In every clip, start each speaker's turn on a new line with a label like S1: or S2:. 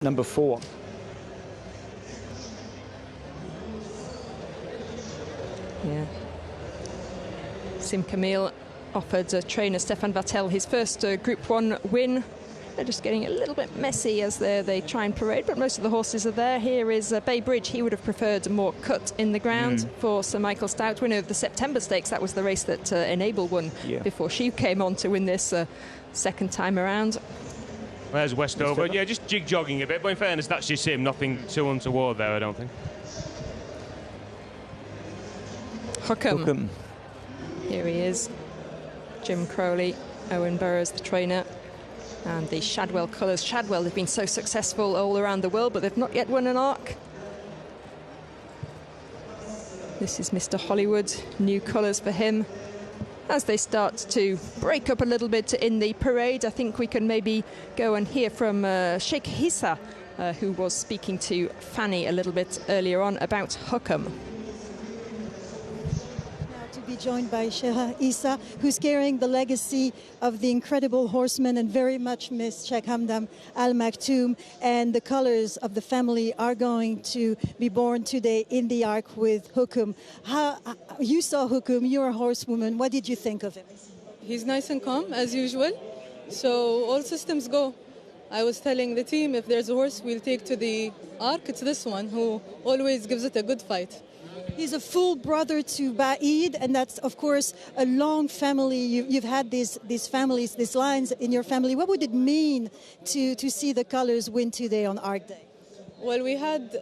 S1: number 4.
S2: Yeah. Sim Camille offered trainer Stefan Vattel his first Group 1 win. They're just getting a little bit messy as they try and parade, but most of the horses are there. Here is Bay Bridge. He would have preferred a more cut in the ground for Sir Michael Stout, winner of the September Stakes. That was the race that Enable won before she came on to win this second time around.
S3: There's Westover. Yeah, just jig-jogging a bit, but in fairness, that's just him. Nothing too untoward there, I don't think.
S2: Hookham. Here he is. Jim Crowley, Owen Burrows, the trainer. And the Shadwell colours. Shadwell have been so successful all around the world, but they've not yet won an Arc. This is Mr. Hollywood. New colours for him. As they start to break up a little bit in the parade, I think we can maybe go and hear from Sheikh Hissa, who was speaking to Fanny a little bit earlier on about Hookham.
S4: Be joined by Sheikh Issa, who's carrying the legacy of the incredible horseman and very much missed Sheikh Hamdan Al Maktoum. And the colors of the family are going to be born today in the Arc with Hookham. You saw Hookham, you're a horsewoman. What did you think of him?
S5: He's nice and calm, as usual. So all systems go. I was telling the team, if there's a horse we'll take to the Arc, it's this one, who always gives it a good fight.
S4: He's a full brother to Ba'id, and that's, of course, a long family. You've had these families, these lines in your family. What would it mean to see the colors win today on Arc Day?
S5: Well, we had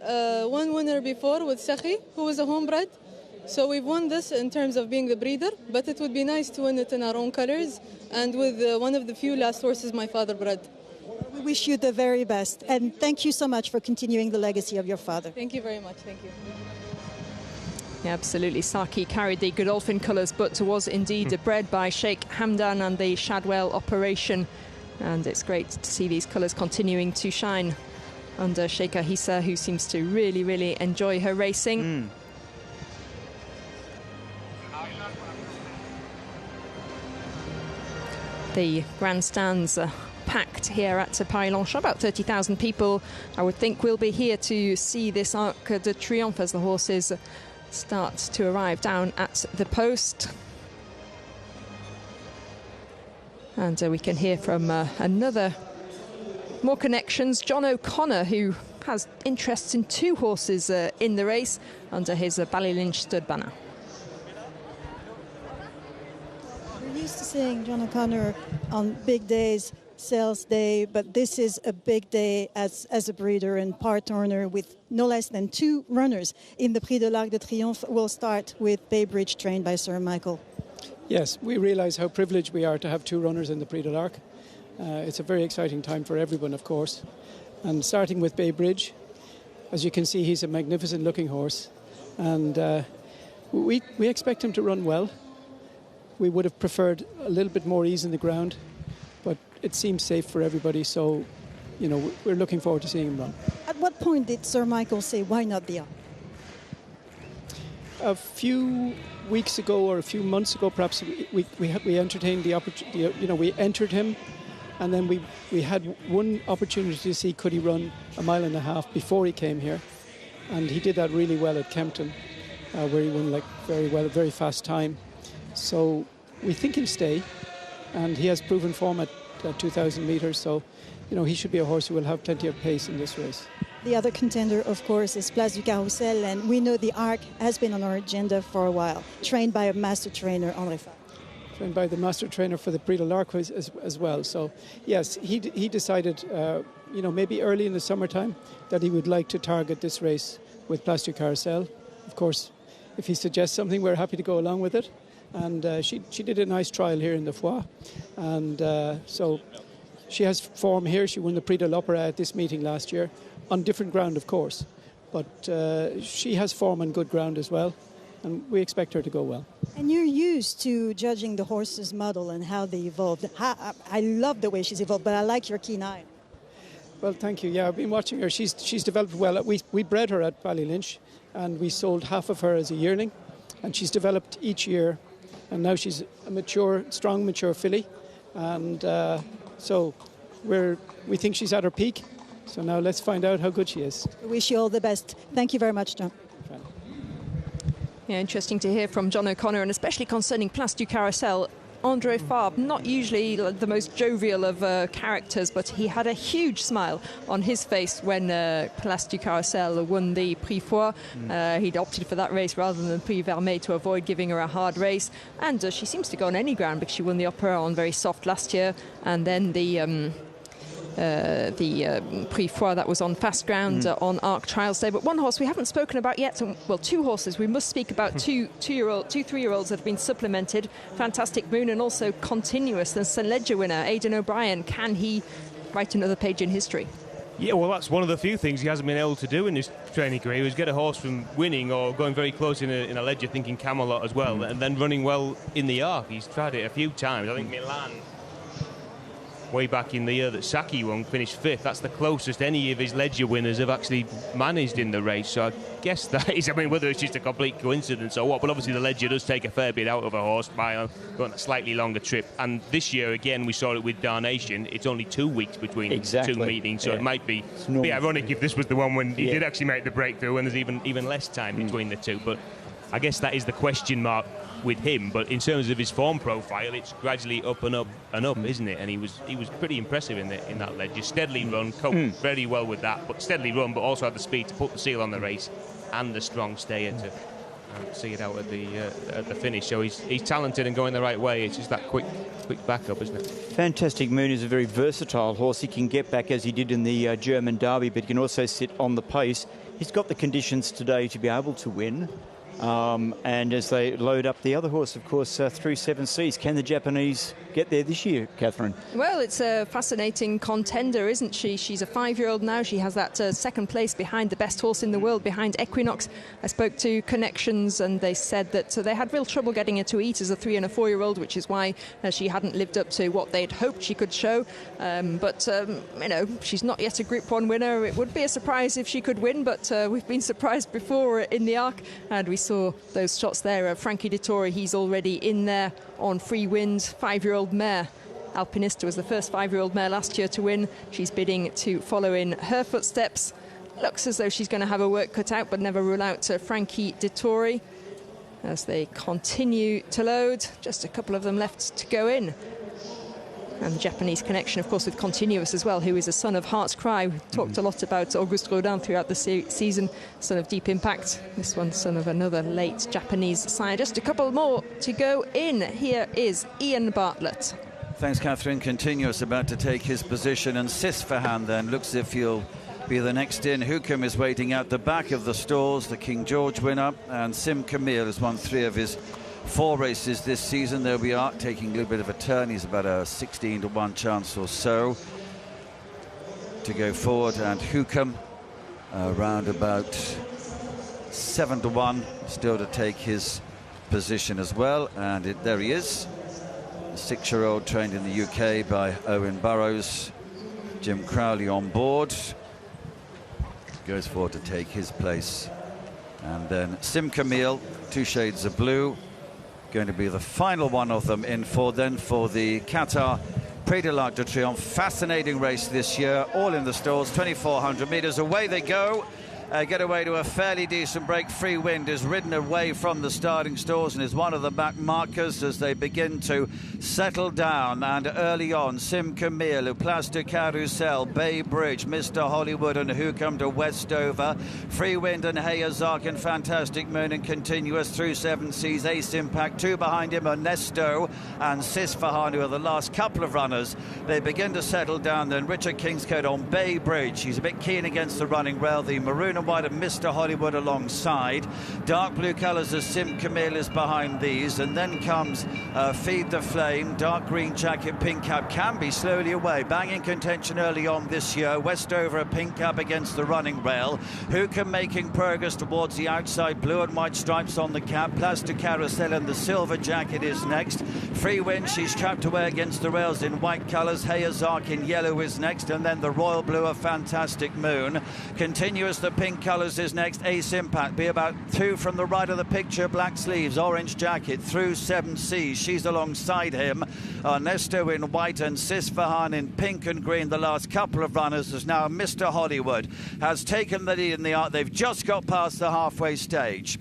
S5: one winner before with Sakhi, who was a homebred. So we've won this in terms of being the breeder, but it would be nice to win it in our own colors and with one of the few last horses my father bred.
S4: We wish you the very best, and thank you so much for continuing the legacy of your father.
S5: Thank you very much. Thank you.
S2: Yeah, absolutely. Saki carried the Godolphin colours, but was indeed bred by Sheikh Hamdan and the Shadwell operation. And it's great to see these colours continuing to shine under Sheikh Hissa, who seems to really, really enjoy her racing. The grandstands are packed here at Paris Longchamp. About 30,000 people, I would think, will be here to see this Arc de Triomphe as the horses start to arrive down at the post. And we can hear from more connections, John O'Connor, who has interests in 2 horses in the race under his Ballylynch stud banner.
S4: We're used to seeing John O'Connor on big days, Sales Day, but this is a big day as a breeder and part owner with no less than 2 runners in the Prix de l'Arc de Triomphe. We'll start with Bay Bridge, trained by Sir Michael.
S6: Yes, we realise how privileged we are to have 2 runners in the Prix de l'Arc. It's a very exciting time for everyone, of course. And starting with Bay Bridge, as you can see, he's a magnificent looking horse. And we expect him to run well. We would have preferred a little bit more ease in the ground, but it seems safe for everybody, so, you know, we're looking forward to seeing him run.
S4: At what point did Sir Michael say, why not the Arc?
S6: A few weeks ago or a few months ago, perhaps, we entertained the opportunity, you know, we entered him, and then we had one opportunity to see could he run a 1.5 miles before he came here, and he did that really well at Kempton, where he won very well, a very fast time. So we think he'll stay, and he has proven form at 2,000 metres, so, you know, he should be a horse who will have plenty of pace in this race.
S4: The other contender, of course, is Place du Carrousel, and we know the Arc has been on our agenda for a while, trained by a master trainer, André Favre.
S6: Trained by the master trainer for the Prix de l'Arc as well. So, yes, he decided, you know, maybe early in the summertime that he would like to target this race with Place du Carrousel. Of course, if he suggests something, we're happy to go along with it. And she did a nice trial here in the Foix, and so she has form here. She won the Prix de l'Opera at this meeting last year, on different ground, of course, but she has form on good ground as well, and we expect her to go well.
S4: And you're used to judging the horse's model and how they evolved. I love the way she's evolved, but I like your keen eye.
S6: Well, thank you. Yeah, I've been watching her. She's developed well. We bred her at Ballylynch, and we sold half of her as a yearling, and she's developed each year. And now she's a mature, strong, mature filly. And so we think she's at her peak. So now let's find out how good she is.
S4: I wish you all the best. Thank you very much, John.
S2: Yeah, interesting to hear from John O'Connor, and especially concerning Place du Carrousel. André Fabre, not usually the most jovial of characters, but he had a huge smile on his face when Place du Carrousel won the Prix Foix. He'd opted for that race rather than the Prix Vermeil to avoid giving her a hard race. And she seems to go on any ground because she won the Opera on very soft last year. And then the Prix Foix, that was on fast ground on Arc Trials Day. But one horse we haven't spoken about yet, well, two horses. We must speak about two 3-year-olds that have been supplemented. Fantastic Moon and also Continuous, the St. Leger winner, Aidan O'Brien. Can he write another page in history?
S3: Yeah, well, that's one of the few things he hasn't been able to do in his training career, is get a horse from winning or going very close in a Leger, thinking Camelot as well, and then running well in the Arc. He's tried it a few times. I think Milan, way back in the year that Saki won, finished 5th. That's the closest any of his Leger winners have actually managed in the race. So I guess that is, I mean, whether it's just a complete coincidence or what, but obviously the Leger does take a fair bit out of a horse by going a slightly longer trip. And this year, again, we saw it with Darnation. It's only 2 weeks between two meetings, so it might be ironic if this was the one when he did actually make the breakthrough and there's even less time between the two. But I guess that is the question mark with him, but in terms of his form profile, it's gradually up and up and up, isn't it? And he was pretty impressive in that Leger. Steadily run, coped very well with that, but steadily run, but also had the speed to put the seal on the race and the strong stayer to see it out at the finish. So he's talented and going the right way. It's just that quick backup, isn't it?
S1: Fantastic Moon is a very versatile horse. He can get back as he did in the German Derby, but he can also sit on the pace. He's got the conditions today to be able to win. And as they load up the other horse, of course, through 7 Seas, can the Japanese get there this year, Catherine?
S2: Well, it's a fascinating contender, isn't she? She's a 5-year-old now. She has that second place behind the best horse in the world, behind Equinox. I spoke to Connections and they said that they had real trouble getting her to eat as a 3- and 4-year-old, which is why she hadn't lived up to what they'd hoped she could show. But she's not yet a Group 1 winner. It would be a surprise if she could win, but we've been surprised before in the Arc, and we saw those shots there. Frankie Dettori, he's already in there on free wind. 5-year-old mare. Alpinista was the first 5-year-old mare last year to win. She's bidding to follow in her footsteps. Looks as though she's going to have her work cut out, but never rule out Frankie Dettori as they continue to load. Just a couple of them left to go in. And the Japanese connection, of course, with Continuous as well, who is a son of Heart's Cry. We talked a lot about Auguste Rodin throughout the season, son of Deep Impact. This one, son of another late Japanese sire. Just a couple more to go in. Here is Ian Bartlett.
S7: Thanks, Catherine. Continuous about to take his position, and Sisfahan then looks as if he'll be the next in. Hukum is waiting out the back of the stalls, the King George winner, and Sim Camille has won 3 of his 4 races this season. There we are, taking a little bit of a turn. He's about a 16-to-1 chance or so to go forward, and Hukum around about 7-to-1 still to take his position as well. And there he is, a 6-year-old trained in the UK by Owen Burrows. Jim Crowley on board, goes forward to take his place. And then Sim Camille, 2 shades of blue, going to be the final one of them in for the Qatar Prix de l'Arc de Triomphe. Fascinating race this year, all in the stalls, 2,400 metres. Away they go. Get away to a fairly decent break. Free Wind is ridden away from the starting stalls and is one of the back markers as they begin to settle down. And early on, Sim Camille, Place du Carrousel, Bay Bridge, Mr. Hollywood and Hukum to Westover. Free Wind and Hayazark and Fantastic Moon and Continuous through 7 Seas. Ace Impact, 2 behind him, Ernesto and Sisfahan, who are the last couple of runners. They begin to settle down then. Richard Kingscote on Bay Bridge. He's a bit keen against the running rail. The maroon and white of Mr. Hollywood alongside. Dark blue colours as Sim Camille is behind these, and then comes Feed the Flame. Dark green jacket, Pink Cap can be slowly away. Banging contention early on this year. Westover, a Pink Cap against the running rail. Hukum making progress towards the outside. Blue and white stripes on the cap. Place du Carrousel and the silver jacket is next. Free Wind, she's trapped away against the rails in white colours. Hayazark in yellow is next, and then the royal blue of Fantastic Moon. Continuous, the Pink pink colours is next. Ace Impact, be about 2 from the right of the picture. Black sleeves, orange jacket, through 7 Seas. She's alongside him. Ernesto in white and Sisfahan in pink and green. The last couple of runners as now Mr. Hollywood has taken the lead in the art. They've just got past the halfway stage.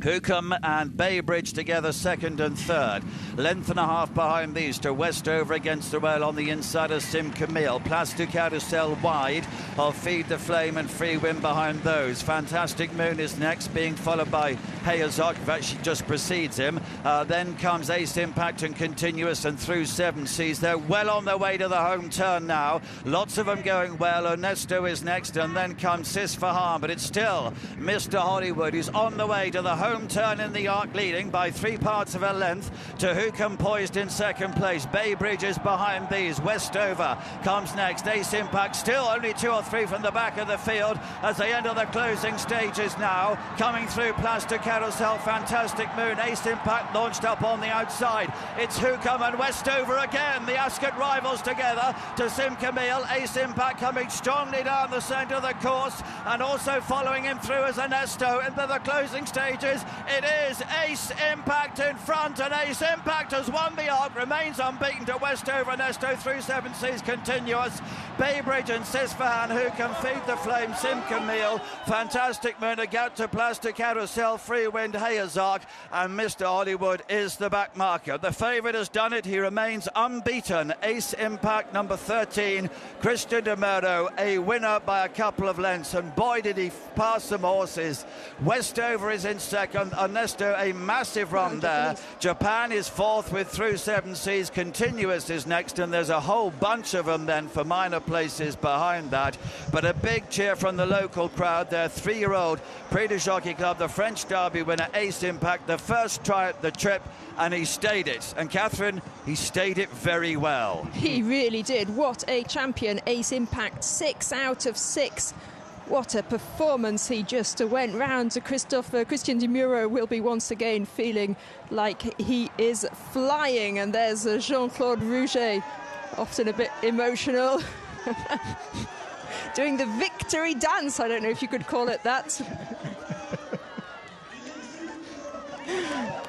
S7: Hookham and Baybridge together second and third. Length and a half behind these to Westover against the rail on the inside of Sim Camille. Place du Carrousel wide of Feed the Flame and Free Wind behind those. Fantastic Moon is next, being followed by Hayazok. In fact, she just precedes him. Then comes Ace Impact and Continuous and through 7 Seas. They're well on their way to the home turn now. Lots of them going well. Ernesto is next, and then comes Sisfahan, but it's still Mr. Hollywood who's on the way to the home turn in the arc, leading by 3 parts of a length to Hookham, poised in second place. Baybridge is behind these. Westover comes next. Ace Impact still only 2 or 3 from the back of the field as they enter the closing stages now. Coming through Place du Carrousel, Fantastic Moon. Ace Impact launched up on the outside. It's Hookham and Westover again, the Ascot rivals together to Sim Camille. Ace Impact coming strongly down the centre of the course, and also following him through as Ernesto into the closing stages. It is Ace Impact in front, and Ace Impact has won the arc, remains unbeaten to Westover. Ernesto through 7 Seas Continuous. Baybridge and Sisfahan, who can Feed the Flame, Sim Camille, Fantastic Moon, out to Place du Carrousel, Free Wind, Hayazok, and Mr. Hollywood is the back marker. The favourite has done it. He remains unbeaten. Ace Impact, number 13, Christian De Muro, a winner by a couple of lengths, and boy did he pass some horses. Westover is in second. Ernesto, a massive run there. Japan is fourth with Through 7 Seas. Continuous is next, and there's a whole bunch of them then for minor places behind that. But a big cheer from the local crowd. Their 3-year-old Prix de Jockey Club, the French Derby winner, Ace Impact, the first try at the trip, and he stayed it. And Catherine, he stayed it very well.
S2: He really did. What a champion, Ace Impact. 6 out of 6. What a performance. He just went round to Christian De Muro will be once again feeling like he is flying. And there's Jean-Claude Rouget, often a bit emotional, doing the victory dance. I don't know if you could call it that.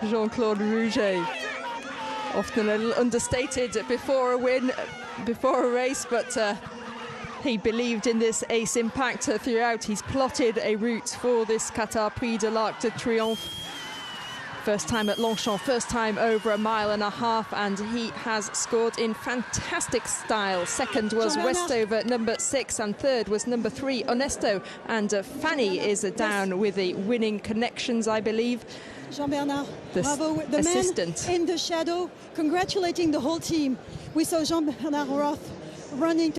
S2: Jean-Claude Rouget, often a little understated before a win, before a race, but he believed in this Ace Impact throughout. He's plotted a route for this Qatar Prix de l'Arc de Triomphe. First time at Longchamp, first time over 1.5 miles, and he has scored in fantastic style. Second was Westover, number 6, and third was number 3, Ernesto. And Fanny is down with the winning connections, I believe.
S4: Jean-Bernard, bravo, the
S2: assistant
S4: man in the shadow, congratulating the whole team. We saw Jean-Bernard Roth running